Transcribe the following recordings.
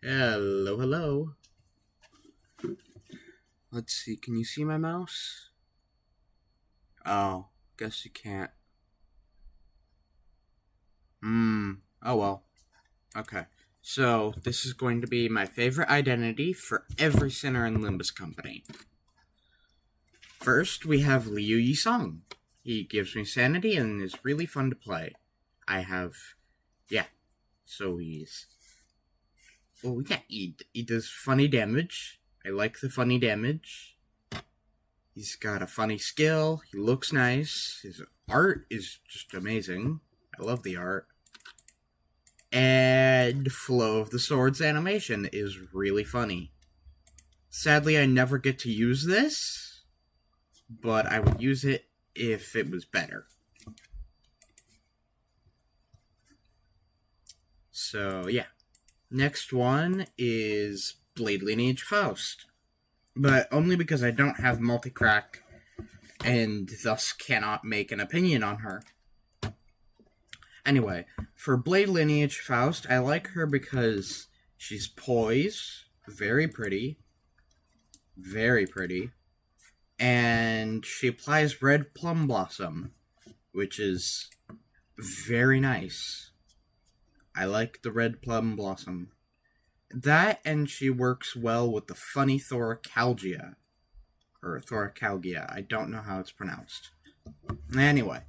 Hello, hello. Let's see, can you see my mouse? Oh, guess you can't. Oh well. Okay. So, this is going to be my favorite identity for every center in Limbus Company. First, we have Liu Yisong. He gives me sanity and is really fun to play. He does funny damage. I like the funny damage. He's got a funny skill. He looks nice. His art is just amazing. I love the art. And Flow of the Swords animation is really funny. Sadly, I never get to use this, but I would use it if it was better. So, yeah. Next one is Blade Lineage Faust. But only because I don't have multi-crack and thus cannot make an opinion on her. Anyway, for Blade Lineage Faust, I like her because she's poised, very pretty, and she applies Red Plum Blossom, which is very nice. I like the Red Plum Blossom. That, and she works well with the funny Thoracalgia. Or Thoracalgia, I don't know how it's pronounced. Anyway,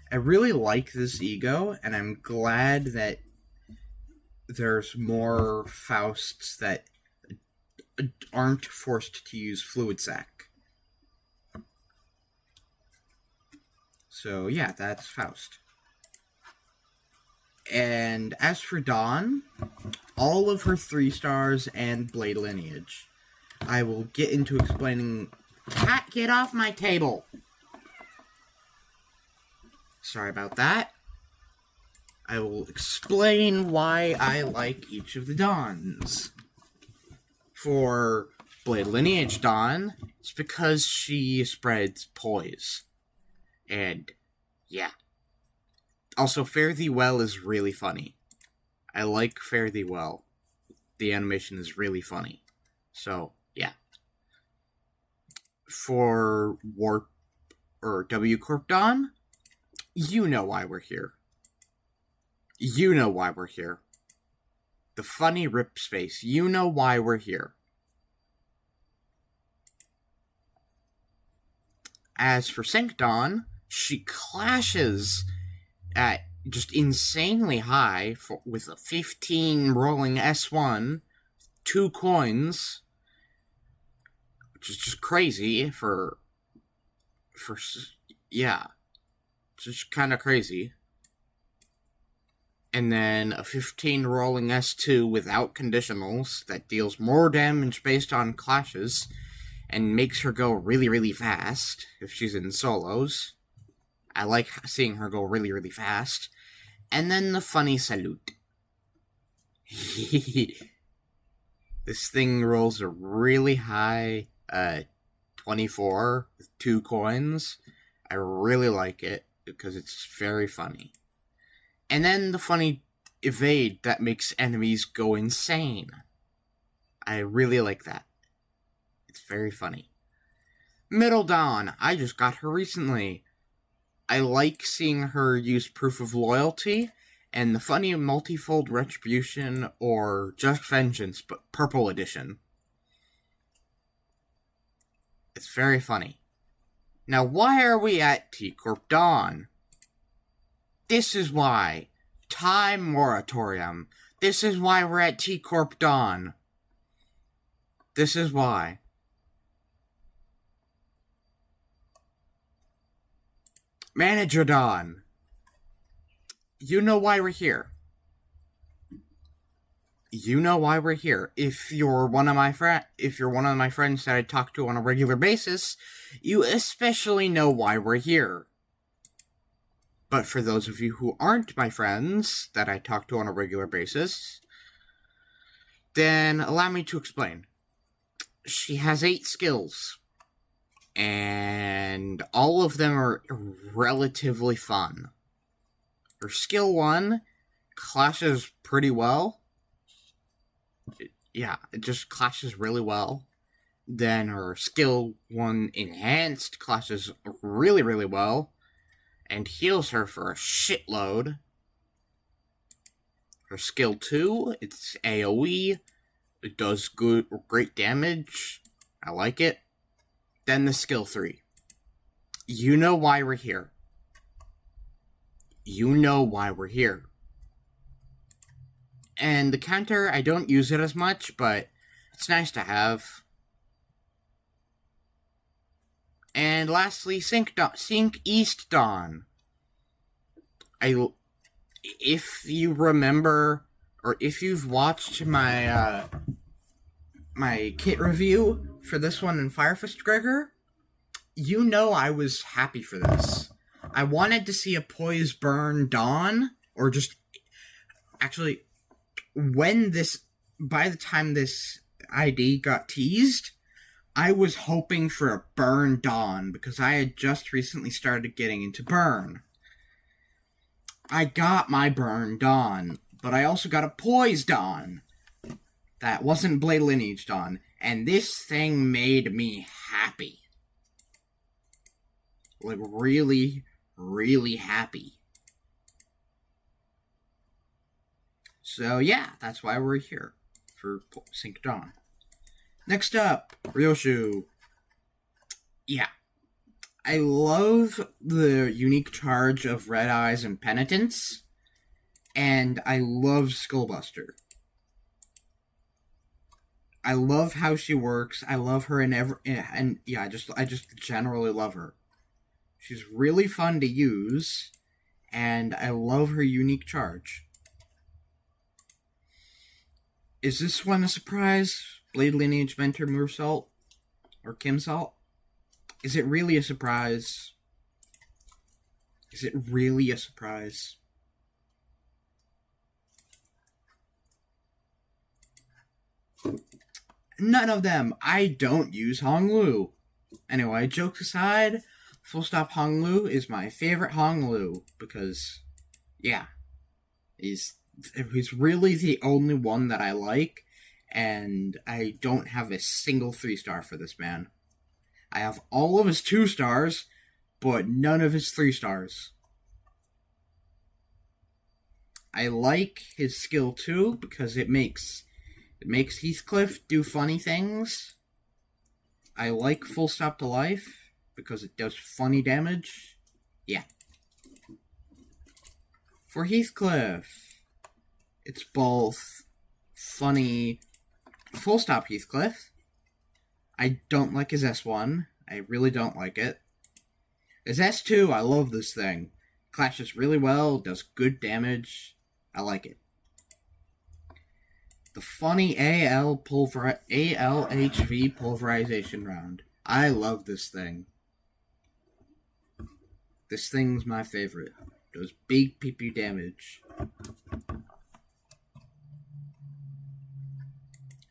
I really like this ego, and I'm glad that there's more Fausts that aren't forced to use Fluid Sac. So yeah, that's Faust. And as for Dawn, all of her 3 stars and Blade Lineage. I will get into explaining... Cat, get off my table! Sorry about that. I will explain why I like each of the Dawns. For Blade Lineage Dawn, it's because she spreads poise. And, yeah. Also, Fare Thee Well is really funny. I like Fare Thee Well. The animation is really funny. So, yeah. For Warp or W Corp Dawn, you know why we're here. You know why we're here. The funny rip space. You know why we're here. As for Sync Dawn, she clashes at just insanely high with a 15 rolling S1, 2 coins, which is just crazy yeah, it's just kind of crazy. And then a 15 rolling S2 without conditionals that deals more damage based on clashes and makes her go really, really fast if she's in solos. I like seeing her go really, really fast. And then the funny salute. This thing rolls a really high 24 with 2 coins. I really like it because it's very funny. And then the funny evade that makes enemies go insane. I really like that. It's very funny. Middle Dawn. I just got her recently. I like seeing her use Proof of Loyalty and the funny Multifold Retribution or Just Vengeance, but Purple Edition. It's very funny. Now, why are we at T-Corp Dawn? This is why. Time Moratorium. This is why we're at T-Corp Dawn. This is why. Manager Dawn. You know why we're here. You know why we're here. If you're one of my friends that I talk to on a regular basis, you especially know why we're here. But for those of you who aren't my friends that I talk to on a regular basis, then allow me to explain. She has 8 skills, and all of them are relatively fun. Her skill 1 clashes pretty well. Yeah, it just clashes really well. Then her skill 1 enhanced clashes really, really well and heals her for a shitload. Her skill 2, it's AoE. It does great damage. I like it. Then the skill 3. You know why we're here. You know why we're here. And the counter, I don't use it as much, but it's nice to have. And lastly, Sync East Dawn. If you remember, or if you've watched my my kit review for this one in Firefist Gregor, you know I was happy for this. I wanted to see a Poise Burn Dawn, or just actually, by the time this ID got teased, I was hoping for a Burn Dawn, because I had just recently started getting into Burn. I got my Burn Dawn, but I also got a Poise Dawn. That wasn't Blade Lineage Dawn, and this thing made me happy. Like, really, really happy. So yeah, that's why we're here, for Sync Dawn. Next up, Ryoshu. Yeah. I love the unique charge of Red Eyes and Penitence, and I love Skullbuster. I love how she works. I love her and yeah, I just generally love her. She's really fun to use, and I love her unique charge. Is this one a surprise? Blade Lineage Mentor Moonsault? Or Kimsalt? Is it really a surprise? Is it really a surprise? None of them. I don't use Honglu. Anyway, jokes aside, Full Stop Honglu is my favorite Honglu because, yeah, he's really the only one that I like, and I don't have a single 3-star for this man. I have all of his 2 stars, but none of his 3 stars. I like his skill 2 because it makes Heathcliff do funny things. I like Full Stop to Life because it does funny damage. Yeah. For Heathcliff, it's both funny. Full Stop Heathcliff. I don't like his S1. I really don't like it. His S2, I love this thing. Clashes really well, does good damage. I like it. The funny ALHV pulverization round. I love this thing. This thing's my favorite. Does big PP damage.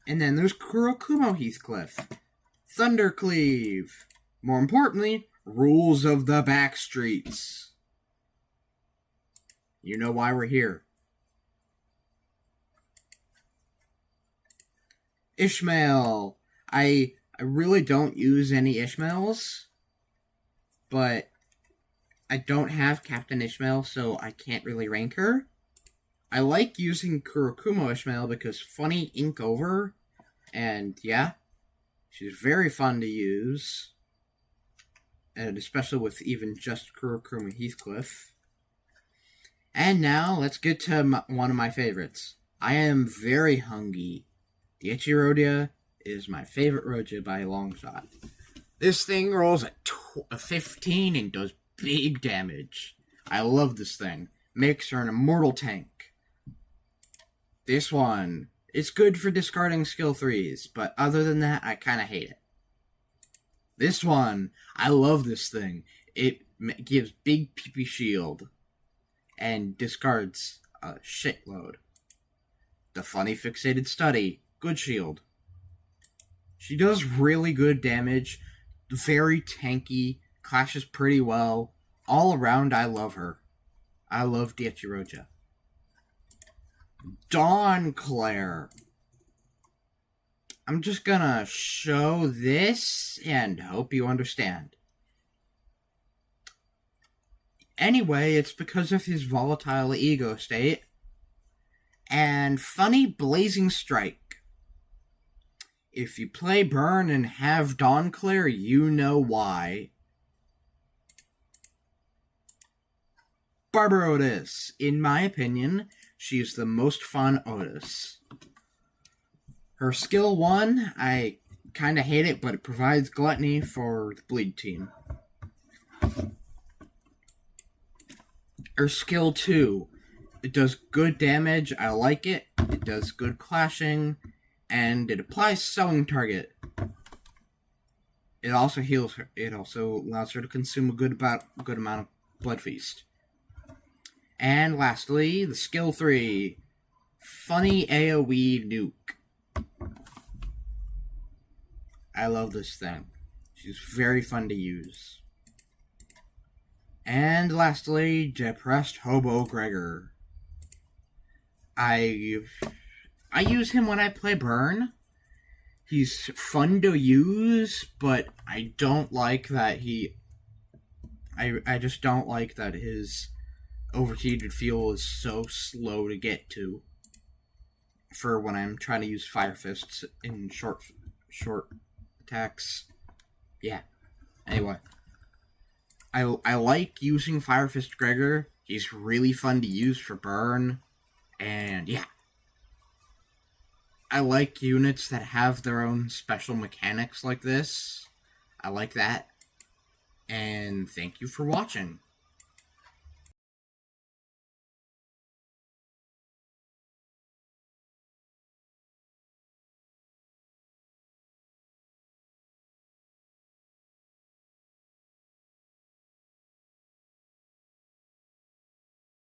And then there's Kurokumo Heathcliff. Thundercleave. More importantly, Rules of the Backstreets. You know why we're here. Ishmael. I really don't use any Ishmaels, but I don't have Captain Ishmael, so I can't really rank her. I like using Kurokumo Ishmael because funny ink over, and yeah, she's very fun to use, and especially with even just Kurokumo Heathcliff. And now, let's get to one of my favorites. I am very hungry. The Ichirodia is my favorite Roja by a long shot. This thing rolls a 15 and does big damage. I love this thing. Makes her an immortal tank. This one, it's good for discarding skill 3s, but other than that, I kind of hate it. This one, I love this thing. It gives big PP shield and discards a shitload. The Funny Fixated Study, good shield. She does really good damage, very tanky, clashes pretty well. All around, I love her. I love Daichiroja. Dawn Claire. I'm just gonna show this and hope you understand. Anyway, it's because of his volatile ego state and funny blazing strike. If you play Burn and have Dawnclear, you know why. Barber Otis. In my opinion, she's the most fun Otis. Her skill 1, I kinda hate it, but it provides gluttony for the bleed team. Her skill 2, it does good damage, I like it. It does good clashing, and it applies sewing target. It also heals her. It also allows her to consume a good amount of Blood Feast. And lastly, the skill 3, funny AoE nuke. I love this thing. She's very fun to use. And lastly, Depressed Hobo Gregor. I use him when I play Burn. He's fun to use, but I don't like that I just don't like that his overheated fuel is so slow to get to for when I'm trying to use Fire Fists in short attacks. Yeah. Anyway. I like using Fire Fist Gregor. He's really fun to use for Burn. And yeah. I like units that have their own special mechanics like this. I like that. And thank you for watching.